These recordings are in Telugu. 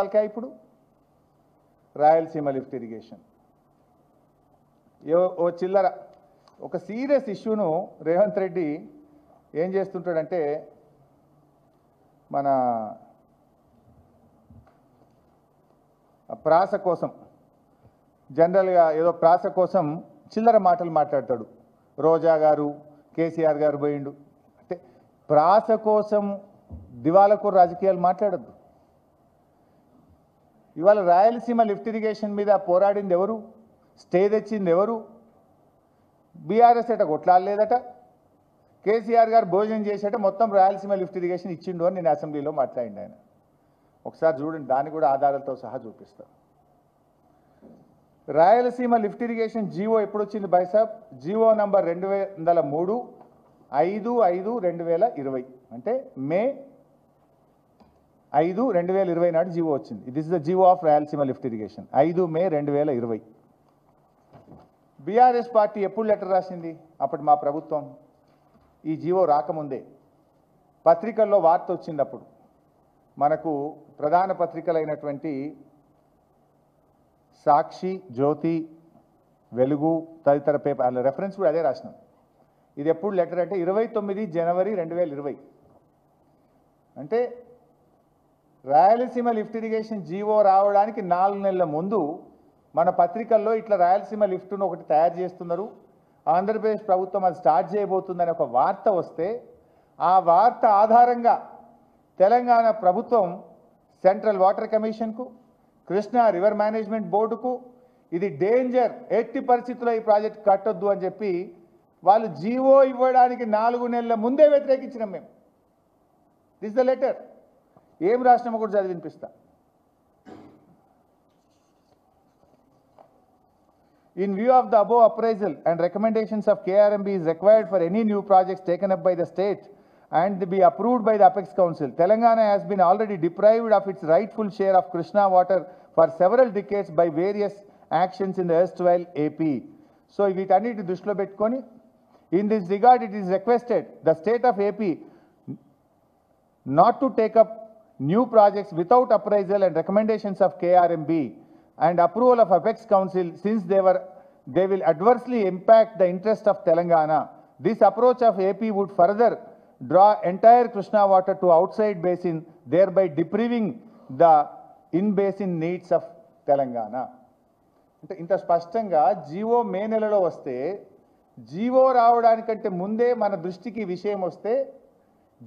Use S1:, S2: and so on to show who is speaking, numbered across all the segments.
S1: ఇప్పుడు రాయలసీమ లిఫ్ట్ ఇరిగేషన్ ఓ చిల్లర ఒక సీరియస్ ఇష్యూను రేవంత్ రెడ్డి ఏం చేస్తుంటాడంటే మన ప్రాస కోసం జనరల్గా ఏదో ప్రాస కోసం చిల్లర మాటలు మాట్లాడతాడు. రోజా గారు కేసీఆర్ గారు పోయిండు అంటే ప్రాస కోసం దివాలకు రాజకీయాలు మాట్లాడద్దు. ఇవాళ రాయలసీమ లిఫ్ట్ ఇరిగేషన్ మీద పోరాడింది ఎవరు? స్టే తెచ్చింది ఎవరు? బీఆర్ఎస్ అట కొట్లాడలేదట. కేసీఆర్ గారు భోజనం చేసేట మొత్తం రాయలసీమ లిఫ్ట్ ఇరిగేషన్ ఇచ్చిండు అని నేను అసెంబ్లీలో మాట్లాడింది. ఆయన ఒకసారి చూడండి, దాన్ని కూడా ఆధారాలతో సహా చూపిస్తాను. రాయలసీమ లిఫ్ట్ ఇరిగేషన్ జీవో ఎప్పుడు వచ్చింది బైసాబ్? జీవో నంబర్ 203 5/5/2020 అంటే మే 5, 2020 నాడు జీవో వచ్చింది. This is the GO of Rayalaseema lift irrigation 5 May 2020. BRS party ఎప్పుడు లెటర్ రాసింది? అప్పుడు మా ప్రభుత్వం ఈ జీవో రాకముందే పత్రికల్లో వార్త వచ్చింది. అప్పుడు మనకు ప్రధాన పత్రికలైనటువంటి సాక్షి, జ్యోతి, వెలుగు తదితర పేపర్ రెఫరెన్స్ కూడా అదే రాసినాం. ఇది ఎప్పుడు లెటర్ అంటే 29 జనవరి 2020. అంటే రాయలసీమ లిఫ్ట్ ఇరిగేషన్ జీవో రావడానికి 4 నెలల ముందు మన పత్రికల్లో ఇట్లా రాయలసీమ లిఫ్ట్ను ఒకటి తయారు చేస్తున్నారు, ఆంధ్రప్రదేశ్ ప్రభుత్వం అది స్టార్ట్ చేయబోతుందని ఒక వార్త వస్తే ఆ వార్త ఆధారంగా తెలంగాణ ప్రభుత్వం సెంట్రల్ వాటర్ కమిషన్కు, కృష్ణా రివర్ మేనేజ్మెంట్ బోర్డుకు ఇది డేంజర్, ఎట్టి పరిస్థితుల్లో ఈ ప్రాజెక్ట్ కట్టొద్దు అని చెప్పి వాళ్ళు జీవో ఇవ్వడానికి 4 నెలల ముందే వ్యతిరేకించినాం మేము. This the letter. ఏం రాష్ట్రమో కూడా చదివి వినిపిస్తా. In view of the above appraisal and recommendations of KRMB is required for any new projects taken up by the state and be approved by the Apex Council. Telangana has been already deprived of its rightful share of Krishna water for several decades by various actions in the erstwhile AP. So, వీటన్నిటి దృష్టిలో పెట్టుకొని in this regard it is requested the state of AP not to take up new projects without appraisal and recommendations of KRMB and approval of Apex Council, since they will adversely impact the interest of Telangana. This approach of AP would further draw entire Krishna water to outside basin, thereby depriving the in-basin needs of Telangana. అంటే ఇంత స్పష్టంగా జీవో మే నెలలో వస్తే, జీవో రావడానికంటే ముందే మన దృష్టికి విషయం వస్తే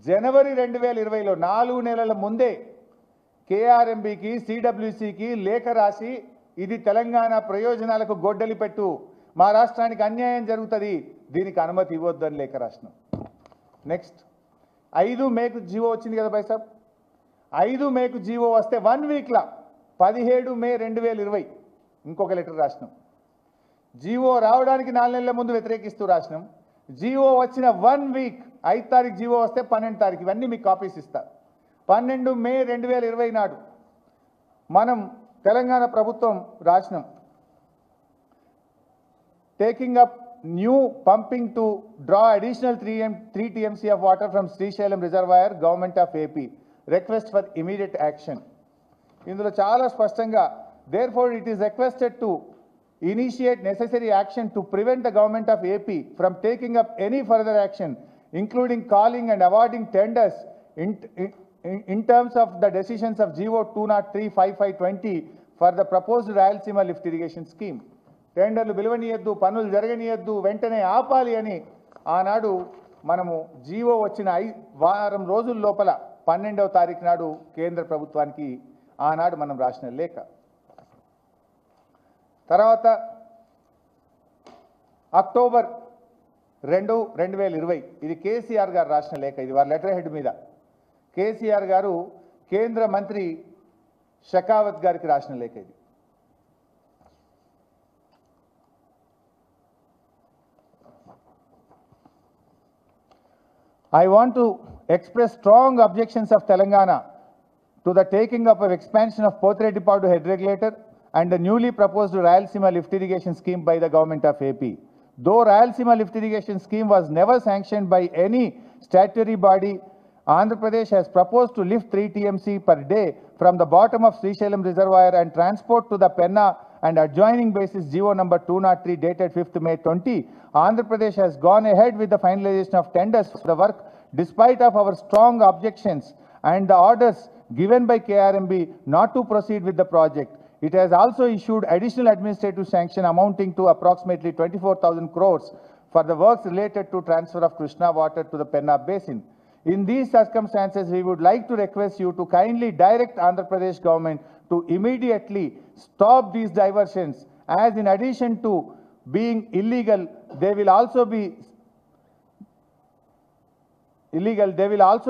S1: జనవరి 2020లో 4 నెలల ముందే కేఆర్ఎంబీకి, సిడబ్ల్యూసికి లేఖ రాసి ఇది తెలంగాణ ప్రయోజనాలకు గొడ్డలి పెట్టు, మా రాష్ట్రానికి అన్యాయం జరుగుతుంది, దీనికి అనుమతి ఇవ్వద్దు అని లేఖ రాసినాం. నెక్స్ట్ 5 మేకు జీవో వచ్చింది కదా బైసాబ్. 5 మేకు జీవో వస్తే 1 వీక్లా 17 మే 2020 ఇంకొక లెటర్ రాసినాం. జీవో రావడానికి 4 నెలల ముందు వ్యతిరేకిస్తూ రాసినాం. జీవో వచ్చిన 1 వీక్ 5 తారీఖు జీవో వస్తే 12 తారీఖు ఇవన్నీ మీకు కాపీస్ ఇస్తా. 12 మే 2020 నాడు మనం తెలంగాణ ప్రభుత్వం రాసినాం, taking up new pumping to draw additional 3 TMC of water from Srisailam reservoir, government of AP, request for immediate action. ఇందులో చాలా స్పష్టంగా therefore it is requested to initiate necessary action to prevent the government of AP from taking up any further action, including calling and awarding tenders in terms of the decisions of GO 203/55/20 for the proposed Rayalaseema lift irrigation scheme. టెండర్లు పిలువనీయద్దు, పనులు జరగనీయద్దు, వెంటనే ఆపాలి అని ఆనాడు మనము జీవో వచ్చిన 5 వారం రోజుల లోపల 12వ తారీఖు నాడు కేంద్ర ప్రభుత్వానికి ఆనాడు మనం రాసిన లేఖ. తర్వాత అక్టోబర్ 2, 2020 ఇది కేసీఆర్ గారు రాసిన లేఖ. ఇది వారి లెటర్ హెడ్ మీద కేసీఆర్ గారు కేంద్ర మంత్రి షెకావత్ గారికి రాసిన లేఖ. ఇది I want to express strong objections of Telangana to the taking up of expansion of Pothredipadu head regulator and the newly proposed Rayalaseema lift irrigation scheme by the government of AP. Though Rayalaseema lift irrigation scheme was never sanctioned by any statutory body Andhra Pradesh has proposed to lift 3 TMC per day from the bottom of Srisailam Reservoir and transport to the Penna and adjoining basis GO number 203 dated 5th May 20. Andhra Pradesh has gone ahead with the finalization of tenders for the work despite of our strong objections and the orders given by KRMB not to proceed with the project. It has also issued additional administrative sanction amounting to approximately 24,000 crores for the works related to transfer of Krishna water to the Penna basin. In these circumstances, we would like to request you to kindly direct Andhra Pradesh government to immediately stop these diversions, as in addition to being illegal, they will also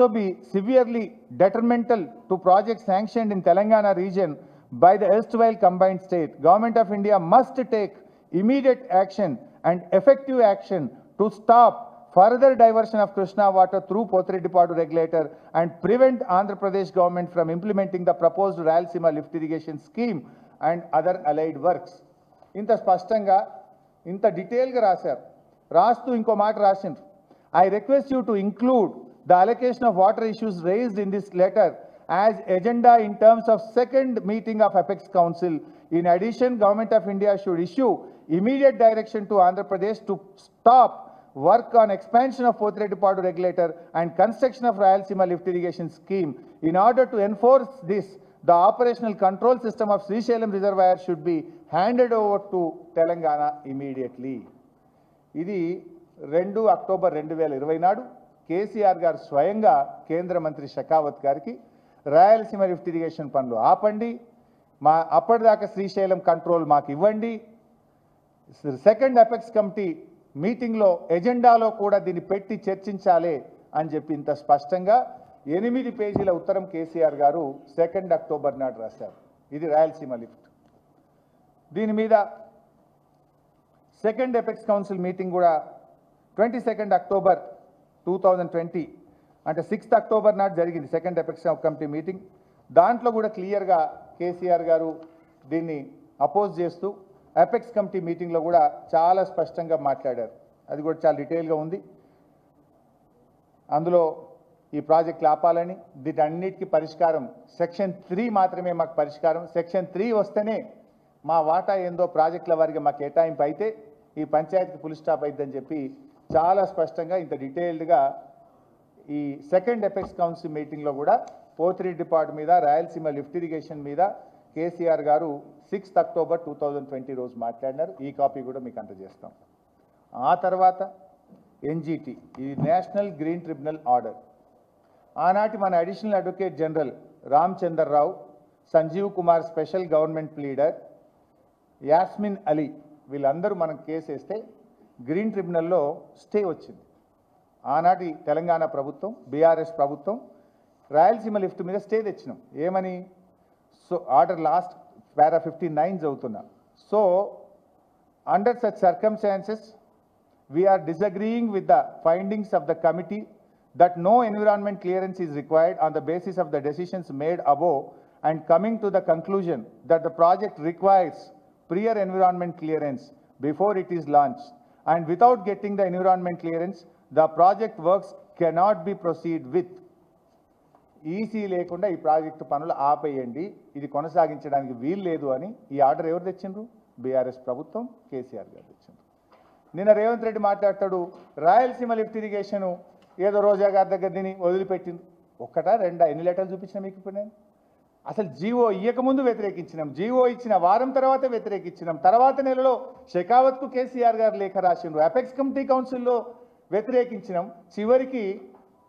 S1: be severely detrimental to projects sanctioned in Telangana region by the erstwhile combined state. Government of India must take immediate action and effective action to stop further diversion of Krishna water through Pothreddipadu regulator and prevent Andhra Pradesh government from implementing the proposed Rayalaseema lift irrigation scheme and other allied works. ఇంత స్పష్టంగా ఇంత డీటెయిల్గా రాశారు. రాస్తూ ఇంకో మాట రాసిండ్రు. I request you to include the allocation of water issues raised in this letter as agenda in terms of second meeting of Apex Council. In addition, Government of India should issue immediate direction to Andhra Pradesh to stop work on expansion of Pothreddipadu regulator and construction of Rayalaseema lift irrigation scheme. In order to enforce this, the operational control system of Srisailam Reservoir should be handed over to Telangana immediately. ఇది 2 అక్టోబర్ 2020 నాడు కేసీఆర్ గారు స్వయంగా కేంద్ర మంత్రి షెకావత్ గారికి రాయలసీమ లిఫ్ట్ ఇరిగేషన్ పనులు ఆపండి, మా అప్పటిదాకా శ్రీశైలం కంట్రోల్ మాకు ఇవ్వండి, సెకండ్ అపెక్స్ కమిటీ మీటింగ్లో ఎజెండాలో కూడా దీన్ని పెట్టి చర్చించాలి అని చెప్పి ఇంత స్పష్టంగా 8 పేజీల ఉత్తరం కేసీఆర్ గారు 2 అక్టోబర్ నాడు రాశారు. ఇది రాయలసీమ లిఫ్ట్. దీని మీద సెకండ్ అపెక్స్ కౌన్సిల్ మీటింగ్ కూడా 22 అక్టోబర్ 2020 అంటే 6th అక్టోబర్ నాడు జరిగింది సెకండ్ అపెక్స్ కమిటీ మీటింగ్. దాంట్లో కూడా క్లియర్గా కేసీఆర్ గారు దీన్ని అపోజ్ చేస్తూ అపెక్స్ కమిటీ మీటింగ్లో కూడా చాలా స్పష్టంగా మాట్లాడారు. అది కూడా చాలా డీటెయిల్గా ఉంది. అందులో ఈ ప్రాజెక్టులు ఆపాలని, వీటన్నిటికీ పరిష్కారం సెక్షన్ 3 మాత్రమే మాకు పరిష్కారం, సెక్షన్ 3 వస్తేనే మా వాటా ఏందో ప్రాజెక్టుల వారిగా మాకు కేటాయింపు అయితే ఈ పంచాయతీకి ఫుల్ స్టాప్ అయిద్దని చెప్పి చాలా స్పష్టంగా ఇంత డీటెయిల్డ్గా ఈ సెకండ్ అపెక్స్ కౌన్సిల్ మీటింగ్లో కూడా పోతిరెడ్డిపాడు మీద రాయలసీమ లిఫ్ట్ ఇరిగేషన్ మీద కేసీఆర్ గారు 6th అక్టోబర్ 2020 రోజు మాట్లాడినారు. ఈ కాపీ కూడా మీకు అందజేస్తాం. ఆ తర్వాత ఎన్జిటి, ఇది నేషనల్ గ్రీన్ ట్రిబ్యునల్ ఆర్డర్. ఆనాటి మన additional advocate general Ramachandra Rao, Sanjeev Kumar special government pleader, Yasmin Ali వీళ్ళందరూ మనం కేసు వేస్తే గ్రీన్ ట్రిబ్యునల్లో స్టే వచ్చింది. ఆనాటి తెలంగాణ ప్రభుత్వం, బీఆర్ఎస్ ప్రభుత్వం రాయలసీమ లిఫ్ట్ మీద స్టే తెచ్చినాం. ఏమని? సో ఆర్డర్ లాస్ట్ పారా 59 చదువుతున్నా. So under such circumstances we are disagreeing with the findings of the committee that no environment clearance is required on the basis of the decisions made above, and coming to the conclusion that the project requires prior environment clearance before it is launched, and without getting the environment clearance the project works cannot be proceed with. EC లేకుండా ఈ ప్రాజెక్టు పనులు ఆపేయండి, ఇది కొనసాగించడానికి వీలు లేదు అని ఈ ఆర్డర్ ఎవరు తెచ్చిండ్రు? బీఆర్ఎస్ ప్రభుత్వం, కేసీఆర్ గారు తెచ్చిండ్రు. నిన్న రేవంత్ రెడ్డి మాట్లాడతాడు, రాయలసీమ లిఫ్ట్ ఇరిగేషను ఏదో రోజా గారి దగ్గర దీన్ని వదిలిపెట్టింది. ఒక్కటా రెండా? ఎన్ని లెటర్లు చూపించినా మీకు ఇప్పుడు నేను? అసలు జీవో ఇయ్యకముందు వ్యతిరేకించినాం, జీవో ఇచ్చిన వారం తర్వాత వ్యతిరేకించినాం, తర్వాత నెలలో షెకావత్కు కేసీఆర్ గారు లేఖ రాసిండ్రు, అపెక్స్ కమిటీ కౌన్సిల్లో వ్యతిరేకించినాం, చివరికి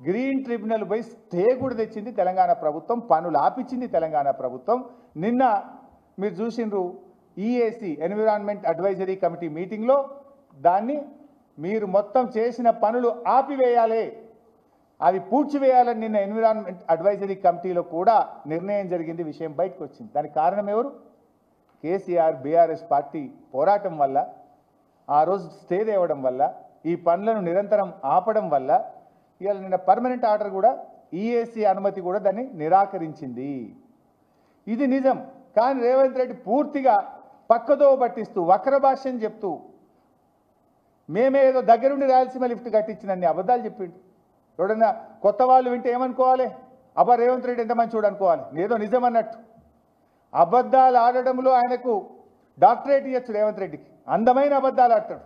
S1: గ్రీన్ ట్రిబ్యునల్ పై స్టే కూడా తెచ్చింది తెలంగాణ ప్రభుత్వం, పనులు ఆపించింది తెలంగాణ ప్రభుత్వం. నిన్న మీరు చూసిండ్రు ఈఏసీ ఎన్విరాన్మెంట్ అడ్వైజరీ కమిటీ మీటింగ్లో దాన్ని మీరు మొత్తం చేసిన పనులు ఆపివేయాలి, అవి పూడ్చివేయాలని నిన్న ఎన్విరాన్మెంట్ అడ్వైజరీ కమిటీలో కూడా నిర్ణయం జరిగింది, విషయం బయటకు వచ్చింది. దానికి కారణం ఎవరు? కేసీఆర్ బీఆర్ఎస్ పార్టీ పోరాటం వల్ల, ఆ రోజు స్టే తేవడం వల్ల, ఈ పనులను నిరంతరం ఆపడం వల్ల ఇవాళ నిన్న పర్మనెంట్ ఆర్డర్ కూడా ఈఏసీ అనుమతి కూడా దాన్ని నిరాకరించింది. ఇది నిజం. కానీ రేవంత్ రెడ్డి పూర్తిగా పక్కదో పట్టిస్తూ వక్ర భాష్యం చెప్తూ మేమేదో దగ్గరుండి రాయలసీమ లిఫ్ట్ కట్టించినన్ని అబద్ధాలు చెప్పిండు. ఎవడన్నా కొత్త వాళ్ళు వింటే ఏమనుకోవాలి? అబ్బా రేవంత్ రెడ్డి ఎంత మంచోడు అనుకోవాలి, ఏదో నిజం అన్నట్టు. అబద్ధాలు ఆడడంలో ఆయనకు డాక్టరేట్ ఇవ్వచ్చు రేవంత్ రెడ్డికి, అందమైన అబద్ధాలు ఆడతాడు.